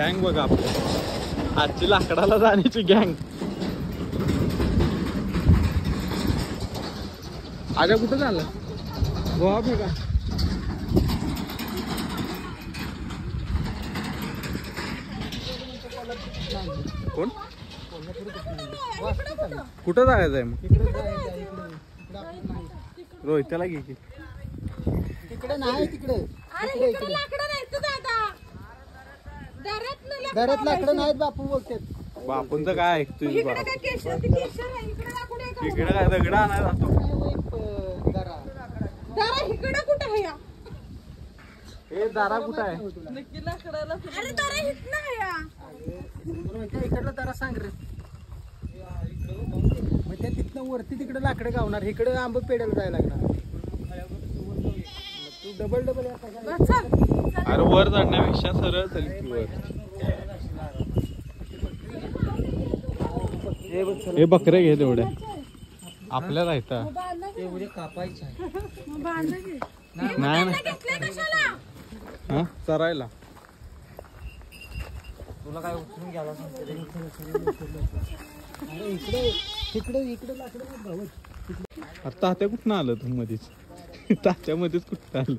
गँग बघा आपली आजची लाकडाला जाण्याची गँग. आजा कुठं झालं गोवा फेका. कोण कुठं जायचंय मग रोहित त्याला घे की तिकडे नाही तिकडे घरात लाकडं नाहीत बापू बोलतात. बापूंचं काय ऐकतोय इकडे काय दगड आणाय जातो. हे दारा कुठं आहे इकडलं जरा सांग रे. मग त्या तिथनं वरती तिकडे लाकडं गावणार इकडे आंब पेड्याला जायला लागणार. तू डबल अरे वर चढण्यापेक्षा सरळ चल की वर. हे बकरे घे तेवढ्या आपल्याला येतं कापायचं नाही हा चरायला. तुला काय उचलून घ्यायला इकडे तिकडे इकडे लाकडं भाऊ. आता तात्या कुठं आलं तू मध्येच तात्यामध्येच कुठं आलं.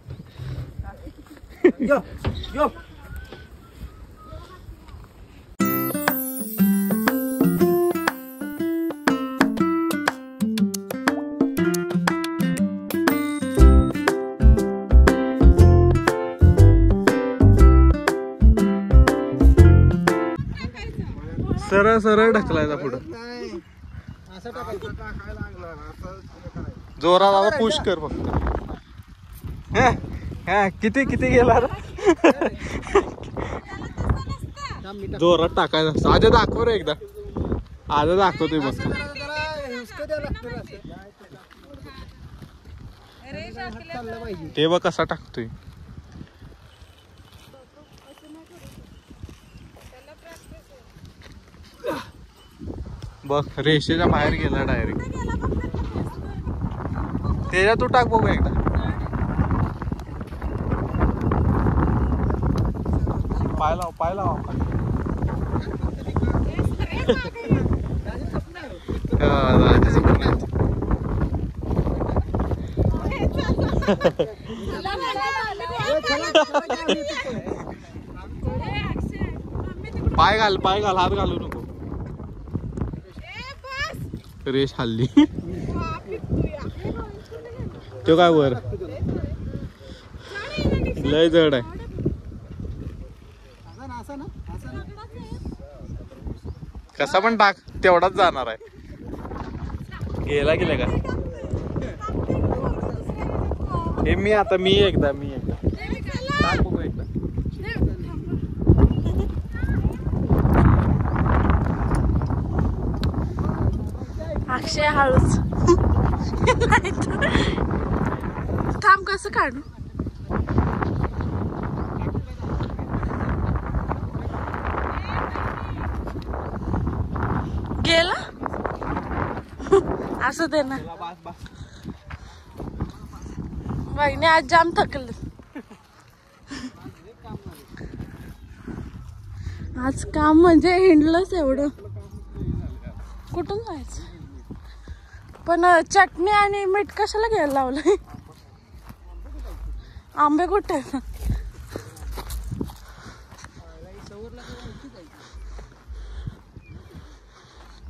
सरळ सरळ ढकलायचा पुढं जोरात आला पुश कर फक्त. किती किती गेला जोरात टाकायचा. आजा दाखव रे एकदा. आजा दाखवतोय बघ. ते बघ कसा टाकतोय. बघ रेषेच्या बाहेर गेला डायरेक्ट. त्याच्या तू टाक बघू एकदा. पाय लाव पाय लाव. पाय घाल पाय घाल हात घालू नको. रेष हल्ली तो काय वर लय जड आहे. कसा पण टाक तेवढाच जाणार आहे. गेला गेला का हे मी आता मी एकदा टाक बघू एकदा. अक्षय हळूच थांब. कसं काढू गेला असं दे ना. वहिनी आज जाम थकल. आज काम म्हणजे हिंडलंच एवढं. कुठून जायचं पण चटणी आणि मीठ कशाला घ्यायला लावलंय. आंबे कुठे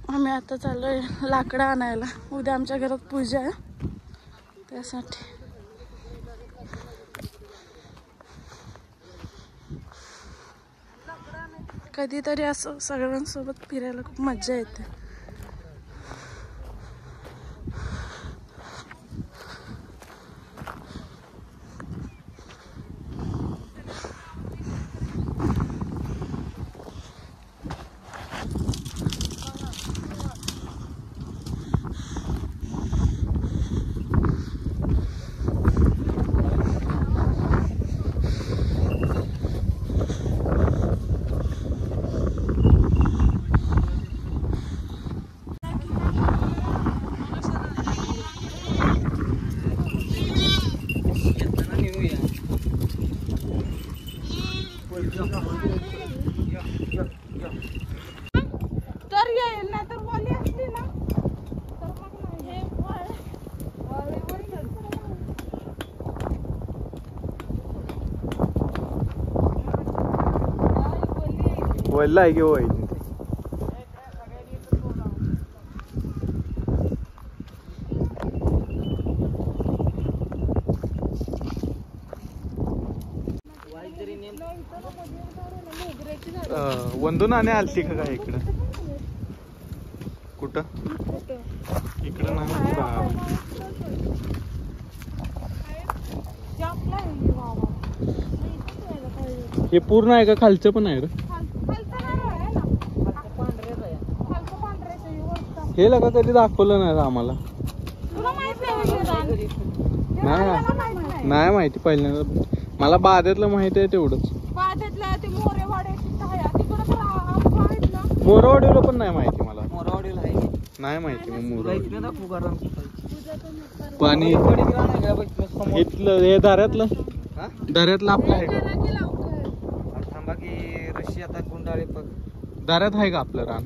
आम्ही आता चाललोय लाकडं आणायला. उद्या आमच्या घरात पूजा आहे त्यासाठी. कधीतरी असं सगळ्यांसोबत फिरायला खूप मजा येते. वल्ला आहे की होय. वंदून आणि आलती का काय इकडं? कुठं? इकडं नाही. हे पूर्ण आहे का? खालचं पण आहे रे. हे लगा कधी दाखवलं नाही आम्हाला. नाही माहिती पहिल्यांदा. मला बादेतलं माहिती आहे तेवढंच. मोरवाडीला पण नाही माहिती मला. मोरवाडीला नाही माहिती पाणी इथलं हे दाऱ्यातलं आपलं आहे का? थांबा की रशी आता गुंडाळे बघ. दाऱ्यात आहे का आपलं रान?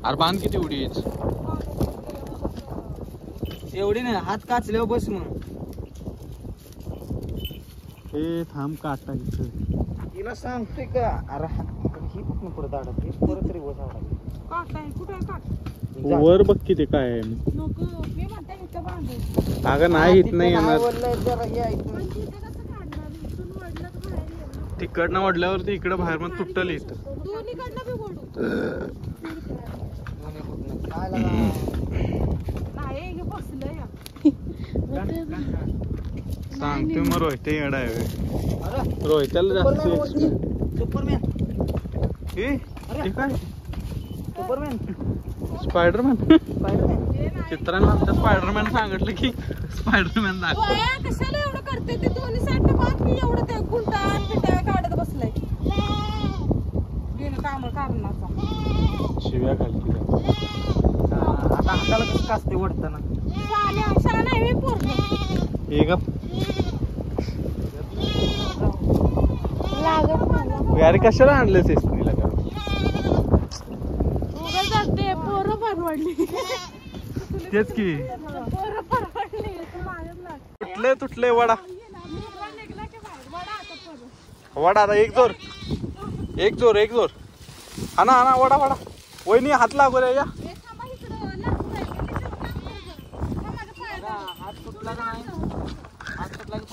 अरे बांध किती उडी एवढी नाही, हात काचल्यावर बस मग. हे थांब काटा इथं. तिला सांगतोय का? अरे ही कुठं पुढे दाडत परत तरी बस. वर बघ किती काय आहे. अगं नाही इथं नाही येणार. तिकडनं वाढल्यावरती इकडं बाहेर मग तुटल इथं. सांगतोय मग रोहित येडा आहे. रोहित्याला जास्त सुपरमॅन. काय सुपरमॅन स्पायडरमॅन. स्पायडरमॅन चित्रांना आता स्पायडरमॅन सांगितलं की स्पायडरमॅन दाखव. कशाला एवढं करते ते? दोन्ही साईड बातमी एवढं ते गुंटा पिटा काढत बसलाय. गेलं काम कारणाचा शिव्या खालती आता हाताला कसं काचते ओढताना. शाळा नाही मी पोरग हे का लागत यार कशाला आणलं सेस्नीला का? उगाच जाते पोरं परवडली. तेच की पोरं परवडली. तुटले वडा वडा. आता एक जोर हाना वडा वहिनी हात लागू रे. या हात तुटला का नाही? हात तुटला की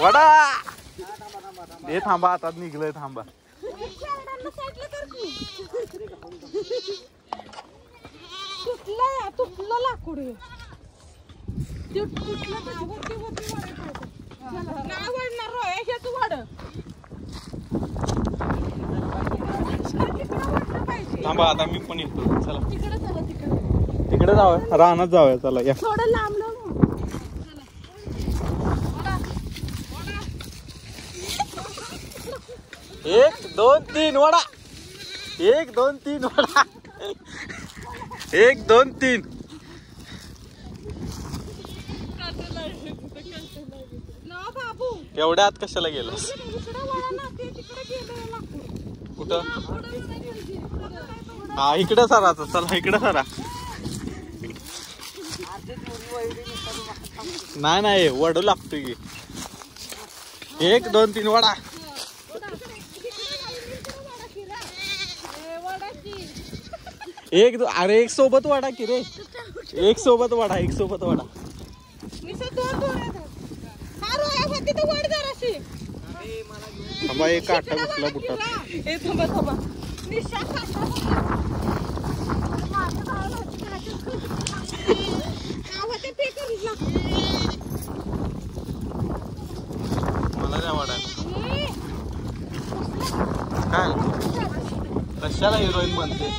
वडा. हे थांबा आता निघलंय. थांबा तुटलं लाकूड थांबा आता मी पण येतो. चला तिकडे जाऊया. रानात जाऊया. चला या. थोडं लांब लांब. 1 2 3 वडा. 1 2 3 वडा. 1 2 3. एवढ्या आत कशाला गेलास? कुठं? हा इकडे सारा. चला इकडे सारा. नाही वडू लागतोय की. 1 2 3 वडा. अरे एक सोबत वाडा की रे. एक सोबत वाडा. थांबा एक काटा घुसला बुटात. मला द्या वाडा. काय कशाला हिरोईन बनते?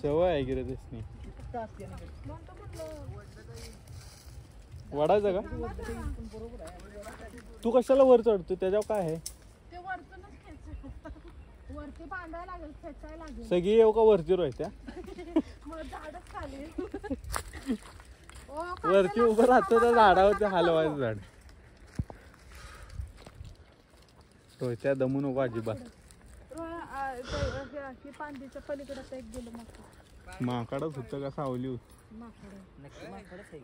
सवय आहे की रे त्यासनी. वाढायचं का? तू कशाला वर चढतो? त्याच्यावर काय आहे? सगळी येऊ का वरती रोहित्या? वरती उभं राहतो त्या झाडावरती हलवायचं झाड. रोहित्या दमू नको अजिबात. पांदीच्या पलीकडे एक गेलो मग माकडच होतं का सावली होत. नक्की माकडच आहे.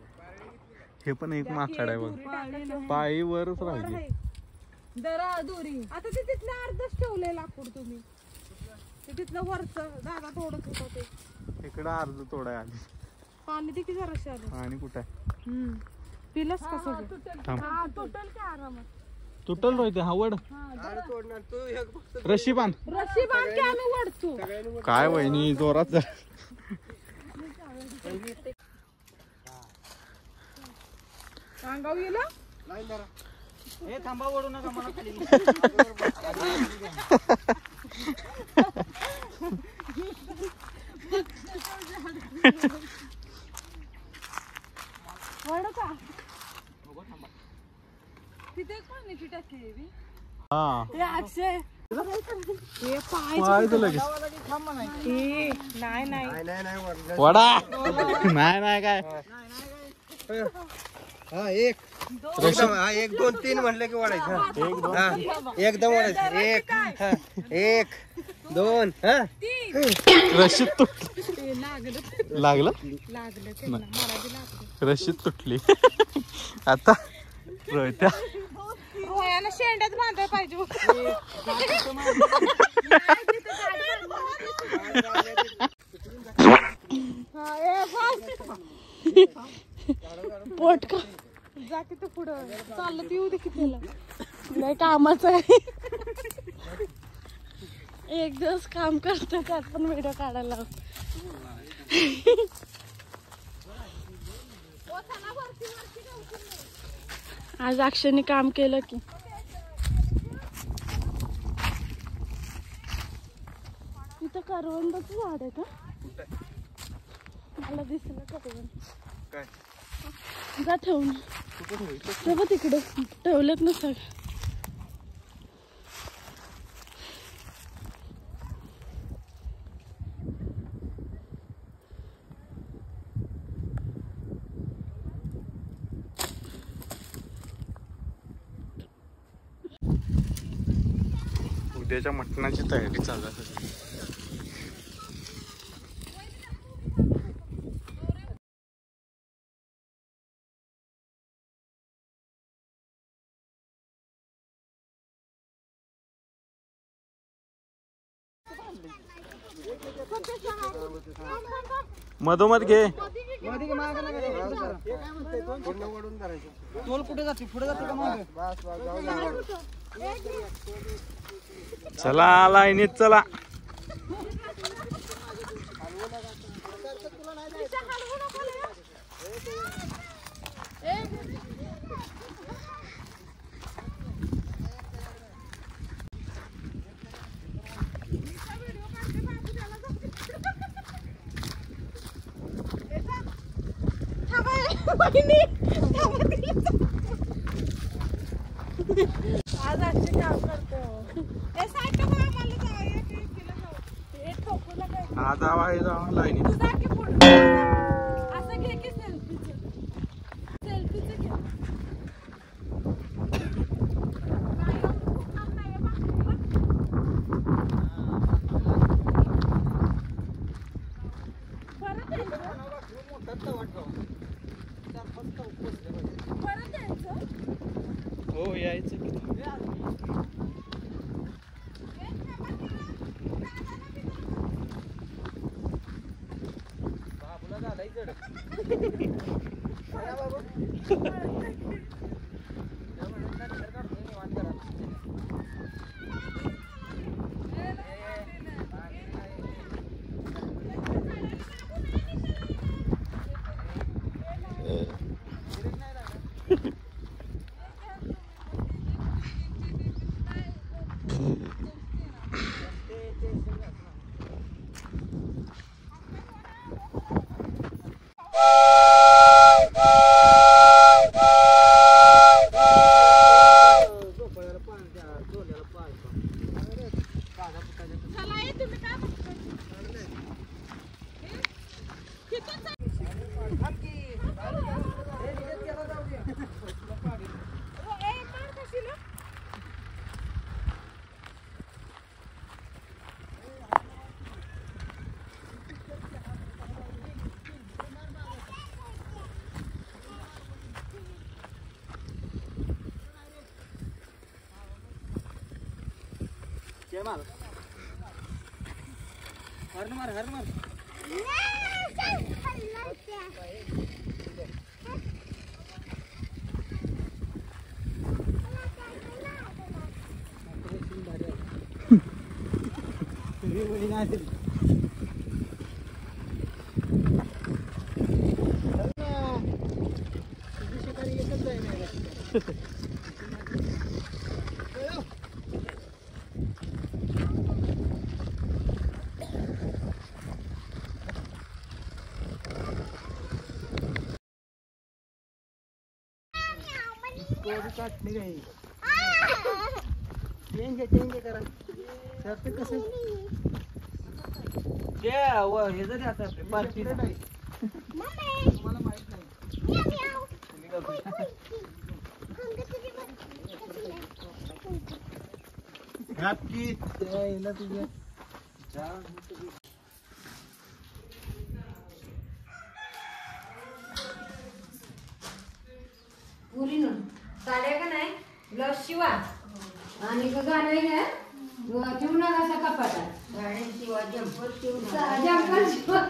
हे पण एक माकड आहे बघ, पायीवरच राहिली. जरा दोरी आता ते तिथलं अर्धच ठेवलंय लाकूड तुम्ही. ते तिथलं वरचं दादा तोडत होता ते. इकडं अर्ध तोडाय आली. पाणी ते किती जराशी आलं. आणि कुठं आहे? पिलंच का सगळं? तुटल काय आरामात. तुटल रोहित हवड. तोडणार तू. रशी बांध. रशी बांध की आम्ही वडतो. काय वहिनी जोरात जा. अंगाव गेला. हे थांबा, ओढू नका मला खाली. वड का तिथे एक पाण्याची टाकी आहे बी. हा हे अक्षय हे पाय तर लगेच. नाही नाही वडा नाही नाही काय हा एक एकदम, हा 1 2 3 म्हटलं की वाढायचं. हा एकदम वाढायचं. 1 हा 1 2 हा रशीद तुट लागलं लागलं त्यांना. मला बी लागलं. रशीद तुटली. आता रोहित्या रोयानं शेंड्यात बांधायला पाहिजे. पोट का जा तिथं पुढं चाललं येऊ दे किती नाही कामाचं आहे. एक दिवस काम करतो त्यात पण व्हिडिओ काढायला. आज अक्षयने काम केलं की. इथं करवंदाचं झाड आहे का? मला दिसलं करवंद. काय जा ठेवून तेव्हा तिकडे ठेवलेत ना सगळं. उद्याच्या मटणाची तयारी चालू आहे. मधोमध घे. तोल कुठे जाते? पुढे जाते का मागे? चला लाईनीत चला. आज आजचे काम करतो. हा जावा हे जावा लाईनीत. असं घे की सेल्फीचं घे. परत यायचं. हो यायचं की. करा कसं हे जरी आता पार्टी पुरी साड्या का नाही ब्लाऊज शिवा आणि गाणं घ्या ठेवू नका असा कपाटात गाड्या शिवा जम्पर शिवा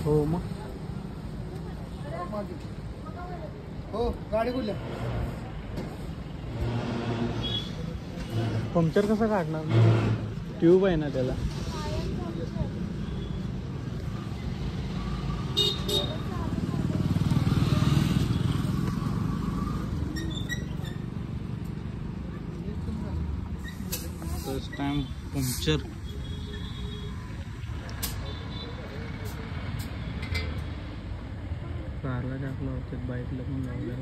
हो मग हो गाडी कुठल्या पंक्चर कसं काढणार ट्यूब आहे ना त्याला फर्स्ट टाइम पंक्चर कारला टाकलं होतं बाईकला पण लावलं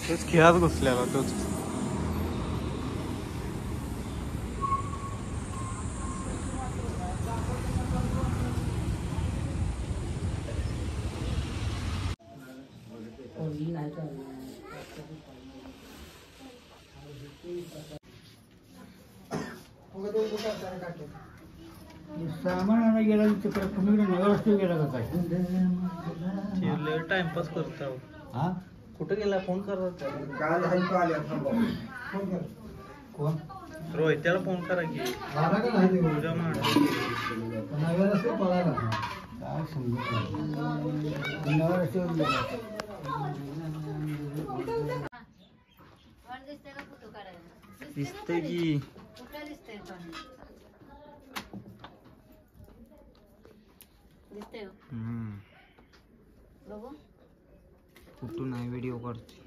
तेच खेळात घुसलेला तोच सामान आणा गेला तिकडे कुणीकडे नगर असतो गेला का काय टाइमपास करता हा कुठं गेला फोन करत काल हलको आले कोण रोहित त्याला फोन करा की आला का नाही ते उद्या मांड नगर असतो पळाला काय समजत नगर असतो दिसतंय की कुठून नाही व्हिडिओ काढते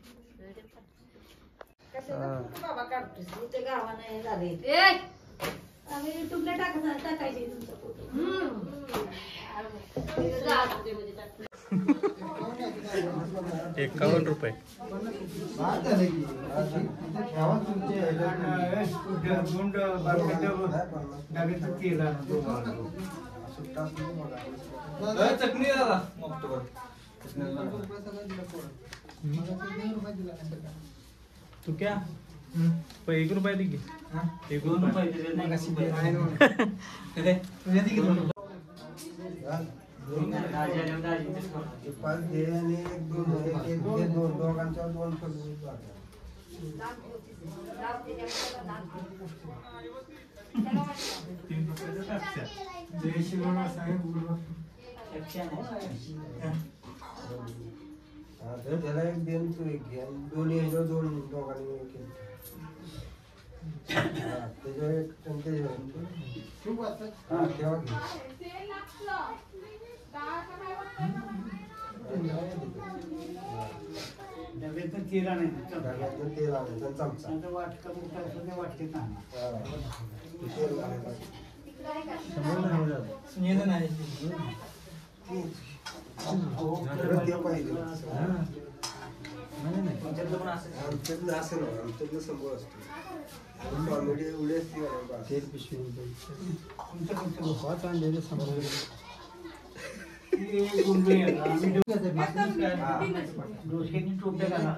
युट्यूबला टाकायचे तुमचा फोटो 51 रुपये चटणी तू क्या 1 रुपया दे की 1 रुपया त्याला एक देऊन तू एक घे दोन्ही दोन दोघांनी एक त्याच्यावर एक त्याच्यावर तेव्हा घे डब्यातनं तेल आणायचं डब्यातनं तेल आणायचं चमचा वाटका मोठा असं ते वाटते ना तेल घालायचं ते पाहिजे आमच्यातलं असं ना आमच्यातलं समोर असतो कॉमेडी एवढी असते तेल पिशवी डोक्याने टोप्या घाला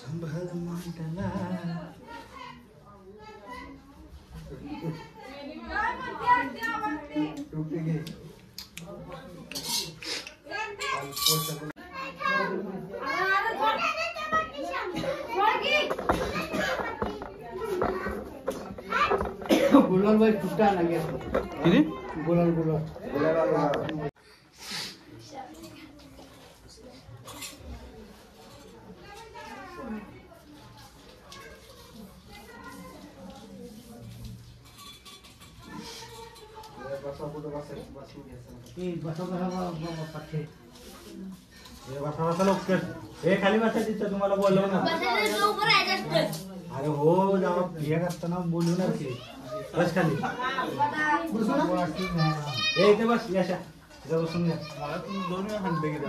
संभाल मांडला टोपी घे गुलाल भाई टुटा लगे गुलाल गुलाल खाली बसा तिथं तुम्हाला बोलव ना अरे हो जेव्हा एक असताना बोलवणार की बस खाली इथे बस यशा इथे बसून घ्या मला तुम्ही 2 वेळा हंडे गेला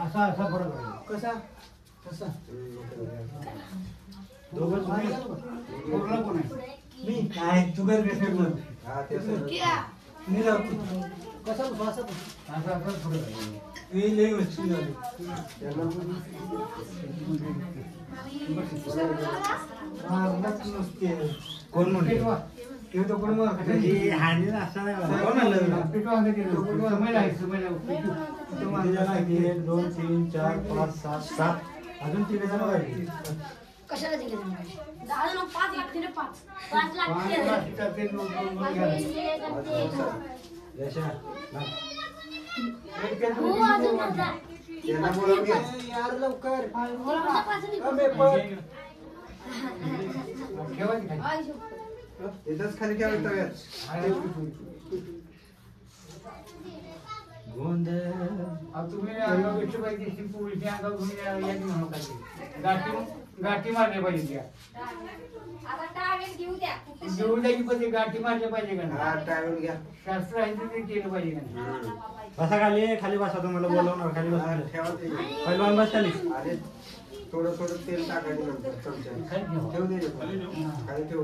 असा असा फरक आहे कसा कसा दोघं तुम्ही कोण आहे मी काय तू घर भेटत मी जातो कसा असा असा फरक आहे मी लई वस्तू झाली कोण म्हणते हानी असा नाही कोण म्हणलं 1 2 3 4 5 6 7 अजून 3 जण वाढले कशाला दिले 5 लागते रे 5 लागते यशा यार लवकर इथंच खाली घ्यावं तव्यात तुम्ही भेटलं पाहिजे पोळीच्या अंगावर घेऊन यायची म्हणू पाहिजे गाठी मारल्या पाहिजे त्या घेऊ द्यायची पाहिजे गाठी मारल्या पाहिजे का टाळून घ्या शास्त्र आहे ते केलं पाहिजे का बसा खाली बसा तुम्हाला बोलवणार खाली बसा ठेवा ते पहिलवान बस खाली अरे थोडं तेल टाकायचं नंतर चमचा ठेव दे खाली ठेव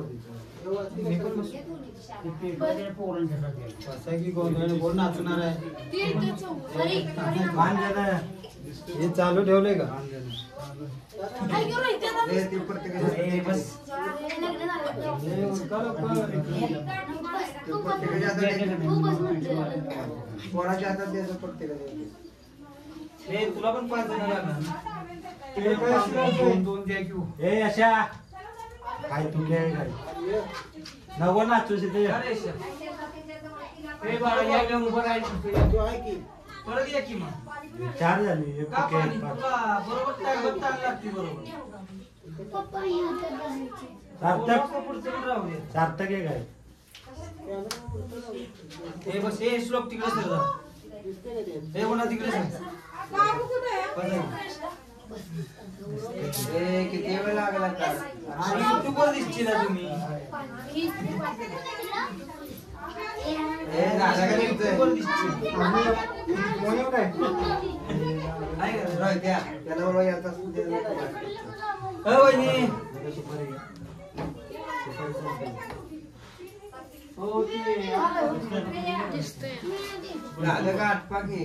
कोण नाचणार आहे हे चालू ठेवलंय का ते प्रत्येकाच्या बस कोणाच्या हातात द्यायचं प्रत्येकाच्या तुला पण 5 जण लागणार दोन द्या घेऊ ए अशा काय तू काय नवं नाचू ते हे बाळा या उभं राहायचं परत या की मग 4 झाली का पाणी तुला बरोबर टाइम लागते बरोबर पुढचं राहू दे सार्थक आहे काय हे बस हे श्लोक तिकडे सर हे कोणा तिकडे सर एक लागला का आणि युट्यूबवर दिसतील ना तुम्ही हे झालं का युट्यूबवर दिसतील कोण एवढं आहे? रोहित द्या त्याला बरोबर याचा वहिनी हो ते झालं का आटपा की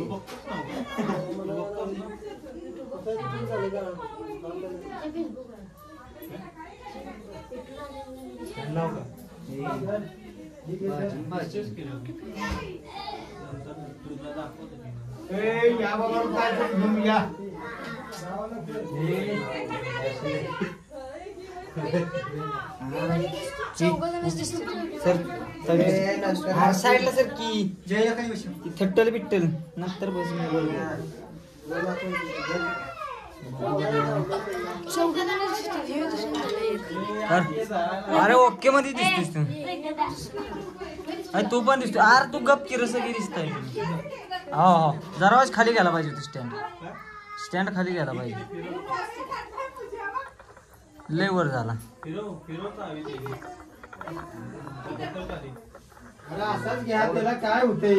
लाव का? ए, या बाबा काय तरी घेऊन या साईडला सर की जय काय विषय? थट्टल बिट्टल नंतर बस मी बोलतो अरे ओके मध्ये दिसतोस तू अरे तू पण दिसतो अरे तू गप किरस की दिसतंय हो हो जरा वेळेस खाली गेला पाहिजे तू स्टँड खाली गेला पाहिजे लय वर झाला अरे असाच घ्या त्याला काय होतंय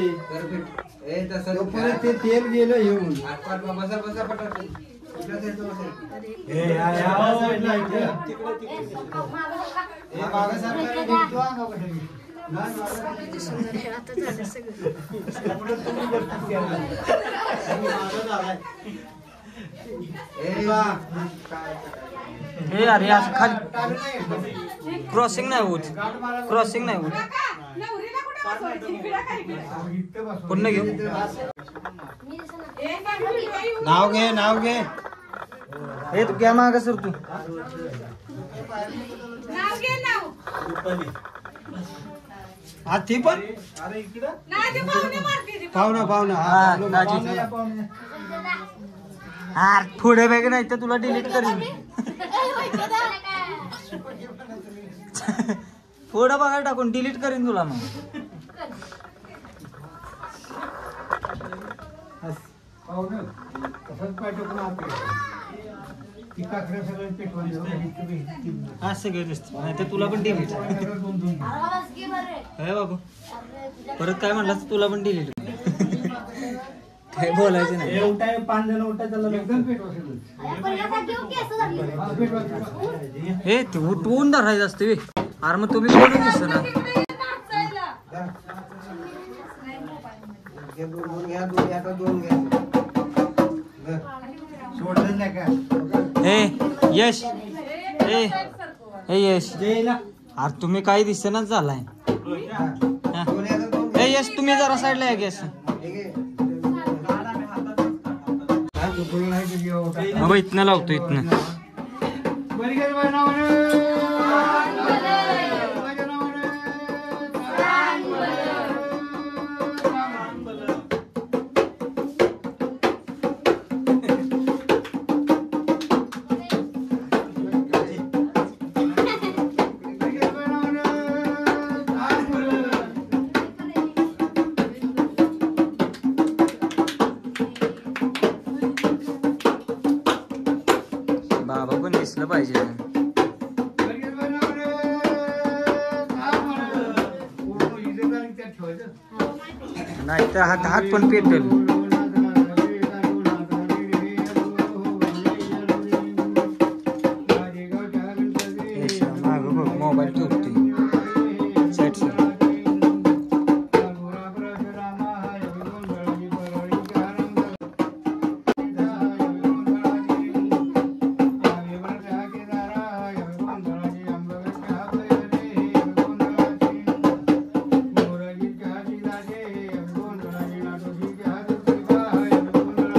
ए तसं परत ते तेल गेलं येऊन आटपाट बसा बसा पटापट हे या साईडला इकडे. हे मागं सरकारने निघतो अंगावर ठेवी. नाही, पुढे तुम्ही बसतात त्याला. आणि मागं झालाय. ए बा. हे अरे असं खाली टाळू नाही. क्रॉसिंग नाही होत क्रॉसिंग नाही होत इथं बसवा. पूर्ण घेऊ नाव घे हे तू घ्या माग सर तू हा ती पण अरे इकडं पाहुणा हा, हा दाजी. पाहुणा या, पाहुणा. हा पुढे बॅग नाही तर तुला डिलीट करीन पुढं बघायला टाकून डिलीट करीन तुला मग पाहुणं तसंच पाठवून आपलं ती काकडे सगळं पेटवायचं असं सगळं दिसतं नाही तर तुला पण डिलीट हे बाबू परत काय म्हणलास तुला पण डिलीट काय बोलायचं नाही हे उठाय 5 जण उठाय त्याला एकदम पेटवायचं हे ते उठवून धरायचं असते बे. अरे मग तुम्ही बोलून दिसत ना दोन घ्या दोन घ्या आता दोन घ्या सोडलं नाही का हे यश हे यश जयला अरे तुम्ही काही दिसेनाच झालाय हा. दोन घ्या तर दोन हे यश तुम्ही जरा साईडला या गॅस ठीक आहे काय झोपलं नाही तुझी ओटा बाबा इथनं लावतो इथनं बरी काय बाय बाबा पण दिसलं पाहिजे नाही तर हात पण पेटल माग बघ मोबाईल ठेवते सेट सर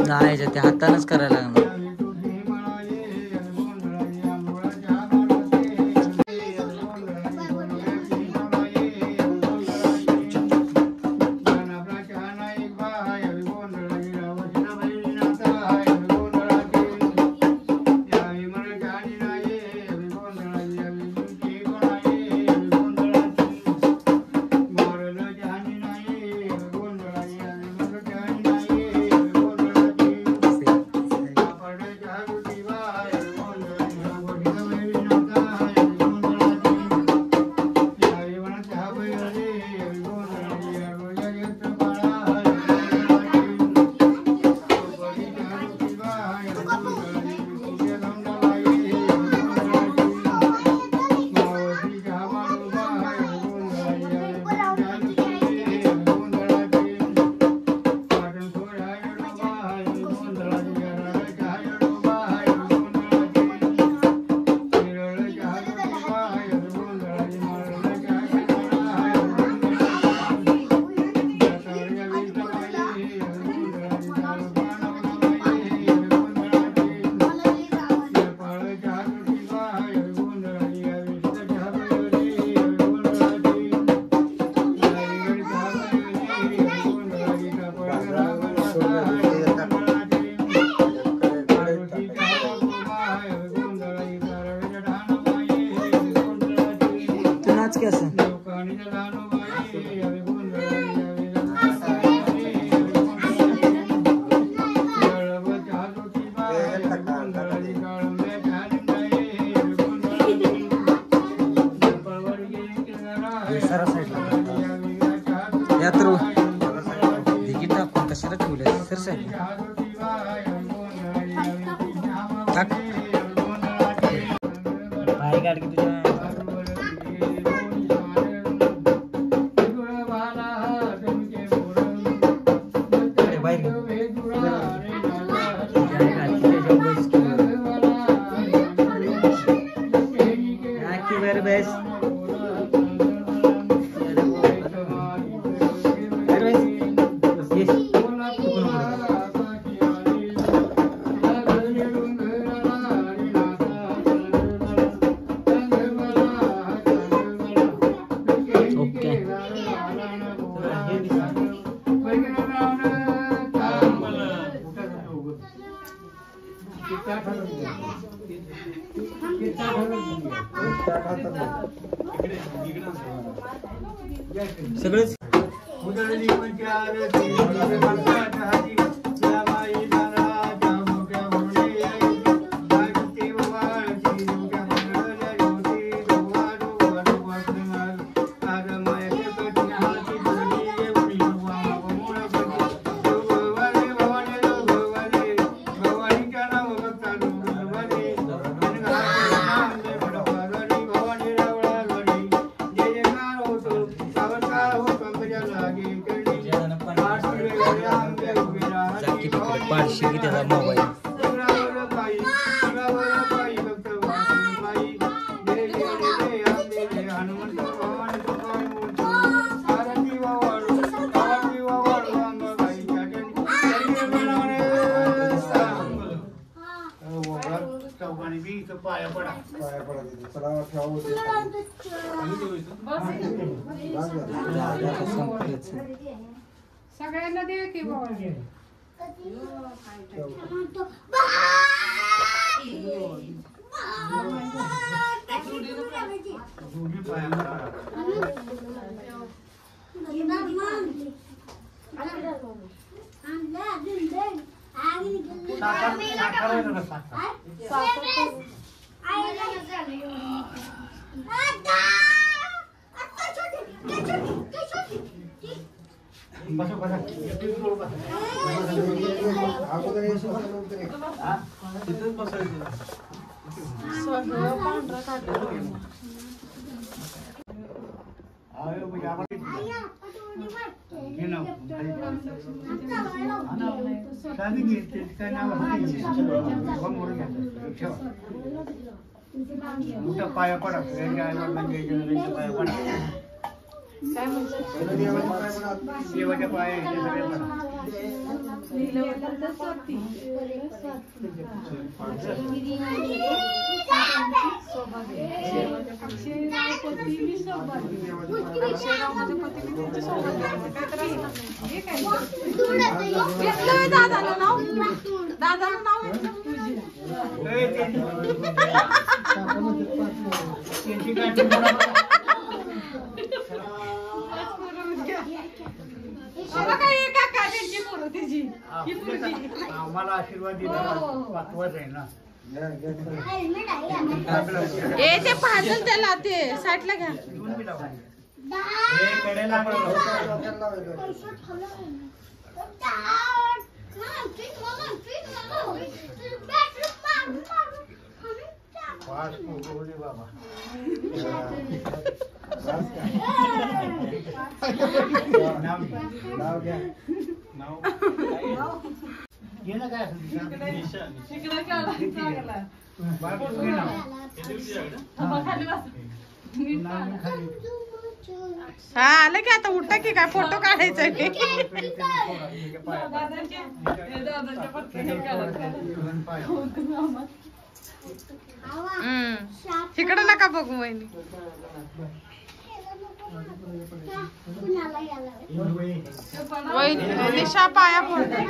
नाही ते हातानच करायला लागणार बाहेर काढ की तुझ्या सगळंच पाचशे की त्याचा मोबाईल पाया पडा सगळ्यांना दे की बाबा पाया पडा पाया पडा देवाच्या पाया दादाला नाव आम्हाला आशीर्वाद दिला पाचवाच आहे ना ए ते पाजल त्याला ते साठला घ्या पाच बाबा नाव घ्या नाव गेलं काय हा आलं की आता उठा की काय फोटो काढायचा तिकडं नका बघू वहिनी वहिनी निशा पाया फोडते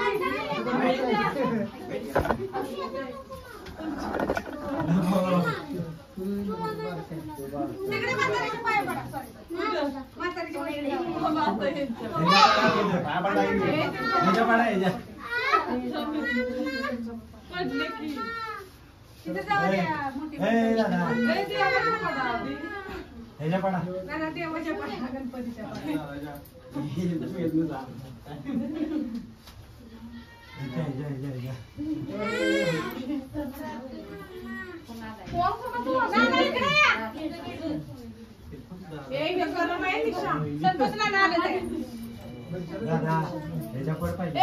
दादा ह्याच्या पड पाहिजे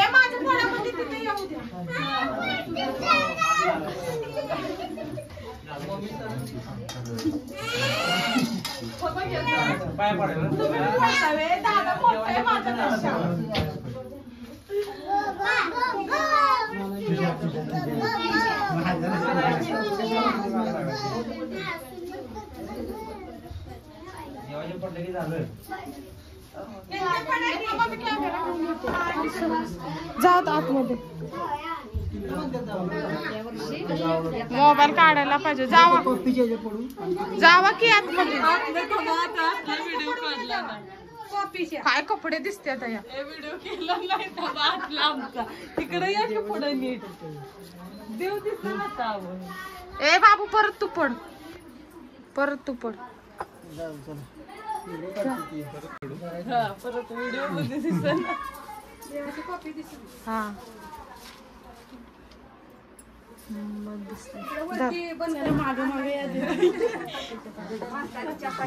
पाय पडलं की झालं. जात आतमध्ये मोबाईल काढायला पाहिजे. जावा जावा की आतमध्ये. काय कपडे दिसते आता या व्हिडिओ केला नाही तिकडे या की पुढे नीट देव दिसत. ए बाबू परत तू पड. परत तू पड. परत व्हिडिओ मध्ये दिसत. हा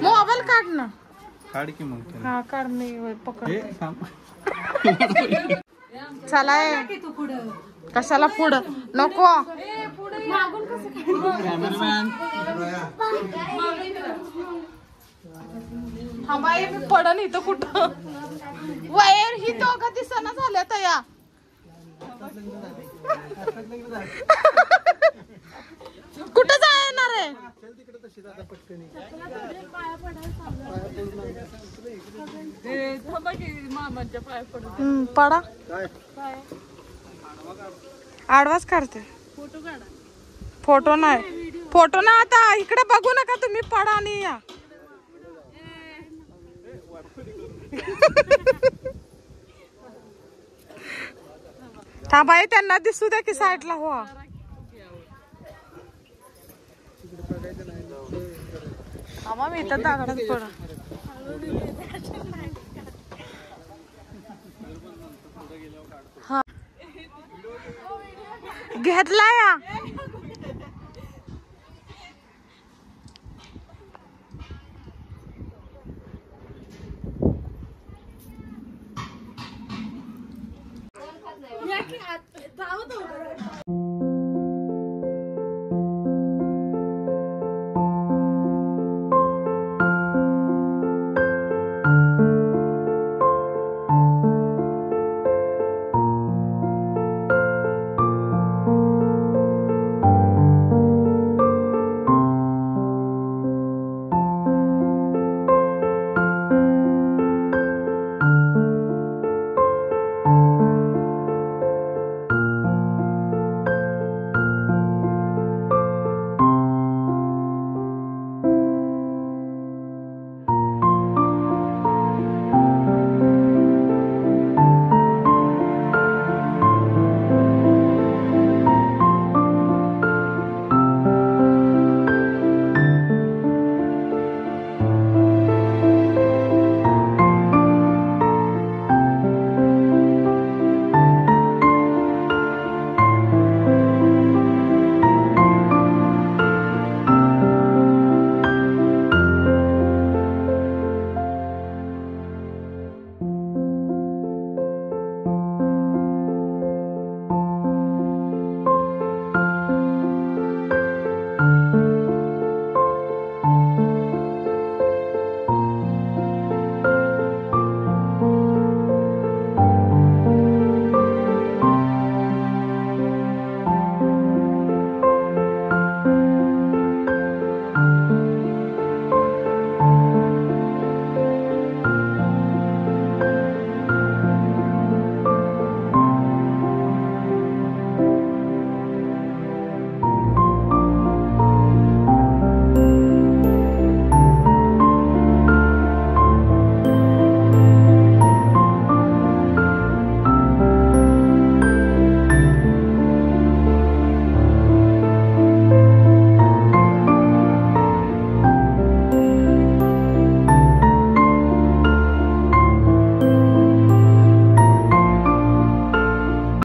मोबाईल काढ ना. काढ की मग. हा काढ. मी पकड. चला कशाला पुढं नको. हा बाई मी पडन इथं कुठं. वायर ही दोघं दिसना झाल्या तया. कुठं जाणार आहे. पडा आडवाच काढते. फोटो नाही. फोटो ना आता इकडे बघू नका तुम्ही. पडा आणि या. थांबाई त्यांना दिसू द्या की साईडला हो. आम्हा मी इथं दागडात पडा. हा घेतला या. जाऊ